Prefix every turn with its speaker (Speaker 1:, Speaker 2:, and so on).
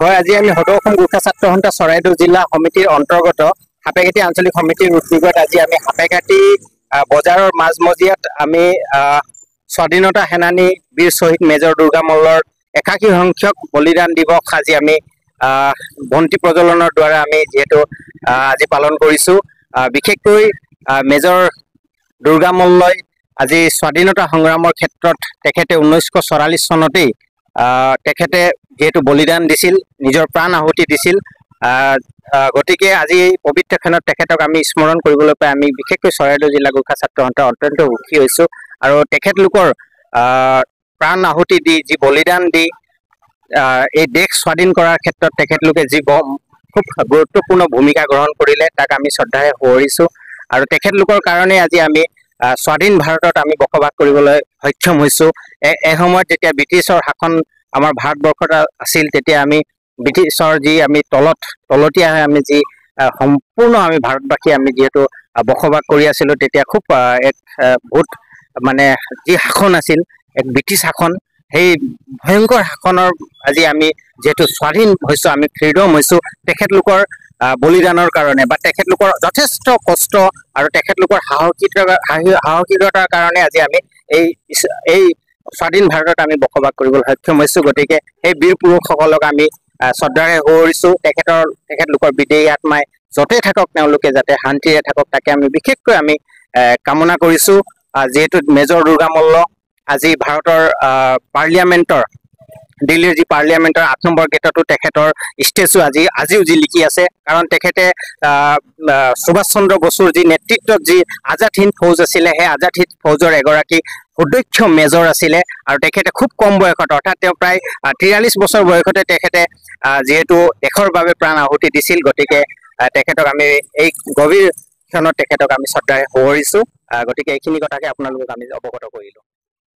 Speaker 1: হয়, আজি আমি সদৌ অসম গোৰ্খা ছাত্ৰ সন্থা চৰাইদেউ জিলা সমিতিৰ অন্তৰ্গত সাপেঘাটী আঞ্চলিক সমিতিৰ উদ্যোগত আজি আমি সাপেঘাটী বজাৰৰ মাজমজিয়াত আমি স্বাধীনতা সেনানী বীৰ শ্বহীদ মেজৰ দুৰ্গা মল্লৰ 81 সংখ্যক বলিদান দিৱস আজি আমি বন্তি প্ৰজ্বলনৰ দ্বাৰা আমি যিহেতু আজি পালন কৰিছো। বিশেষকৈ মেজৰ দুৰ্গা মল্লই আজি স্বাধীনতা সংগ্ৰামৰ ক্ষেত্ৰত তেখেতে 1944 চনতেই তেখেতে যেহেতু বলিদান দিছিল, নিজৰ প্ৰাণ আহুতি দিছিল। গতিকে আজি এই পবিত্ৰ ক্ষণত তেখেতক আমি স্মৰণ কৰিবলৈ পাই আমি বিশেষকৈ চৰাইদেউ জিলা গোৰ্খা ছাত্ৰ সন্থা অত্যন্ত সুখী হৈছোঁ। আৰু তেখেতলোকৰ প্ৰাণ আহুতি দি যি বলিদান দি এই দেশ স্বাধীন কৰাৰ ক্ষেত্ৰত তেখেতলোকে যি খুব গুৰুত্বপূৰ্ণ ভূমিকা গ্ৰহণ কৰিলে তাক আমি শ্ৰদ্ধাৰে সোঁৱৰিছোঁ। আৰু তেখেতলোকৰ কাৰণে আজি আমি স্বাধীন ভাৰতত আমি বসবাস কৰিবলৈ সক্ষম হৈছোঁ। এসময়ত যেতিয়া ব্ৰিটিছৰ শাসন আমাৰ ভাৰতবৰ্ষত আছিল, তেতিয়া আমি ব্ৰিটিছৰ যি আমি তলতীয়া হৈ আমি যি সম্পূৰ্ণ আমি ভাৰতবাসী আমি যিহেতু বসবাস কৰি আছিলোঁ, তেতিয়া খুব এক বহুত মানে যি শাসন আছিল, এক ব্ৰিটিছ শাসন, সেই ভয়ংকৰ শাসনৰ আজি আমি যিহেতু স্বাধীন হৈছোঁ, আমি ফ্ৰীডম হৈছোঁ তেখেতলোকৰ বলিদানৰ কাৰণে বা তেখেতলোকৰ যথেষ্ট কষ্ট আৰু তেখেতলোকৰ সাহসিকতাৰ কাৰণে আজি আমি এই স্বাধীন ভাৰতত আমি বসবাস কৰিবলৈ সক্ষম হৈছোঁ। গতিকে সেই বীৰ পুৰুষসকলক আমি শ্ৰদ্ধাৰে সোঁৱৰিছোঁ। তেখেতলোকৰ বিদেহী আত্মাই য'তে থাকক তেওঁলোকে যাতে শান্তিৰে থাকক তাকে আমি বিশেষকৈ আমি কামনা কৰিছোঁ। যিহেতু মেজৰ দুৰ্গা মল্ল আজি ভাৰতৰ পাৰ্লিয়ামেণ্টৰ দিল্লীৰ যি পাৰ্লিয়ামেণ্টৰ 8 নম্বৰ গেটতো তেখেতৰ ষ্টেচু আজিও জিলিকি আছে। কাৰণ তেখেতে সুভাষ চন্দ্ৰ বসুৰ যি নেতৃত্বত যি আজাদ হিন্দ ফৌজ আছিলে, সেই আজাদ হিন্দ ফৌজৰ এগৰাকী সুদক্ষ মেজৰ আছিলে। আৰু তেখেতে খুব কম বয়সত, অৰ্থাৎ তেওঁ প্ৰায় 43 বছৰ বয়সতে তেখেতে যিহেতু দেশৰ বাবে প্ৰাণ আহুতি দিছিল। গতিকে তেখেতক আমি এই গভীৰ ক্ষণত তেখেতক আমি শ্ৰদ্ধাৰে সোঁৱৰিছোঁ। গতিকে এইখিনি কথাকে আপোনালোকক আমি অৱগত কৰিলোঁ।